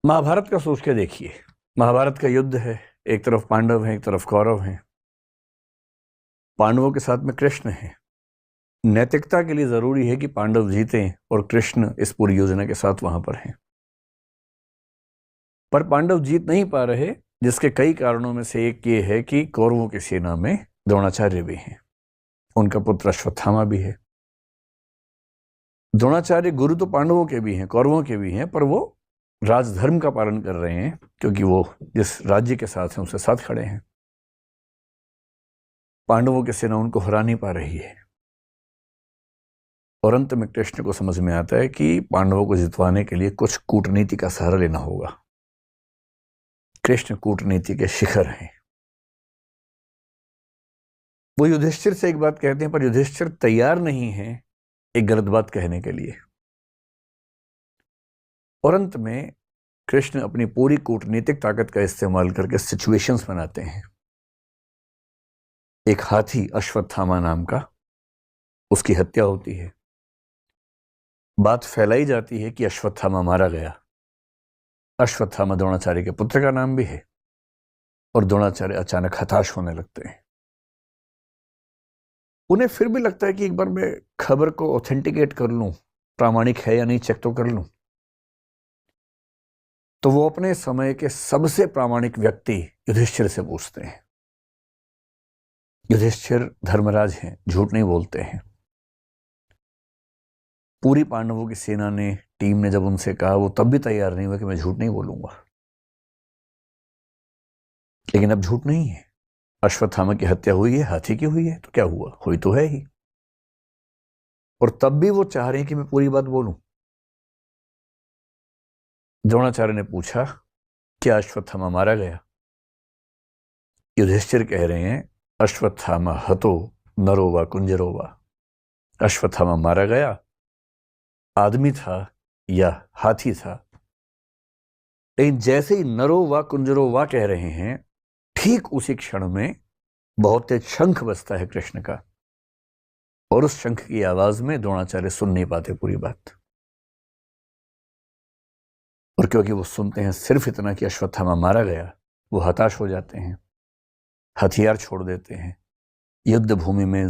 महाभारत का सोच के देखिए। महाभारत का युद्ध है, एक तरफ पांडव हैं, एक तरफ कौरव हैं। पांडवों के साथ में कृष्ण है। नैतिकता के लिए जरूरी है कि पांडव जीतें और कृष्ण इस पूरी योजना के साथ वहां पर हैं। पर पांडव जीत नहीं पा रहे, जिसके कई कारणों में से एक ये है कि कौरवों की सेना में द्रोणाचार्य भी हैं, उनका पुत्र अश्वत्थामा भी है। द्रोणाचार्य गुरु तो पांडवों के भी हैं, कौरवों के भी हैं, पर वो राजधर्म का पालन कर रहे हैं क्योंकि वो जिस राज्य के साथ हैं उसके साथ खड़े हैं। पांडवों की सेना उनको हरा नहीं पा रही है और अंत में कृष्ण को समझ में आता है कि पांडवों को जितवाने के लिए कुछ कूटनीति का सहारा लेना होगा। कृष्ण कूटनीति के शिखर हैं। वो युधिष्ठिर से एक बात कहते हैं, पर युधिष्ठिर तैयार नहीं है एक गलत बात कहने के लिए। और अंत में कृष्ण अपनी पूरी कूटनीतिक ताकत का इस्तेमाल करके सिचुएशंस बनाते हैं। एक हाथी अश्वत्थामा नाम का, उसकी हत्या होती है। बात फैलाई जाती है कि अश्वत्थामा मारा गया। अश्वत्थामा द्रोणाचार्य के पुत्र का नाम भी है और द्रोणाचार्य अचानक हताश होने लगते हैं। उन्हें फिर भी लगता है कि एक बार मैं खबर को ऑथेंटिकेट कर लूं, प्रामाणिक है या नहीं चेक तो कर लूं। तो वो अपने समय के सबसे प्रामाणिक व्यक्ति युधिष्ठिर से पूछते हैं। युधिष्ठिर धर्मराज हैं, झूठ नहीं बोलते हैं। पूरी पांडवों की सेना ने, टीम ने जब उनसे कहा, वो तब भी तैयार नहीं हुआ कि मैं झूठ नहीं बोलूंगा। लेकिन अब झूठ नहीं है। अश्वत्थामा की हत्या हुई है, हाथी की हुई है, तो क्या हुआ, हुई तो है ही। और तब भी वो चाह रहे हैं कि मैं पूरी बात बोलूं। द्रोणाचार्य ने पूछा, क्या अश्वत्थामा मारा गया? युधिष्ठिर कह रहे हैं, अश्वत्थामा हतो नरो वा कुंजरो वा। अश्वत्थामा मारा गया, आदमी था या हाथी था। लेकिन जैसे ही नरो वा कुंजरो वा कह रहे हैं, ठीक उसी क्षण में बहुत तेज शंख बजता है कृष्ण का, और उस शंख की आवाज में द्रोणाचार्य सुन नहीं पाते पूरी बात। और क्योंकि वो सुनते हैं सिर्फ इतना कि अश्वत्थामा मारा गया, वो हताश हो जाते हैं, हथियार छोड़ देते हैं, युद्ध भूमि में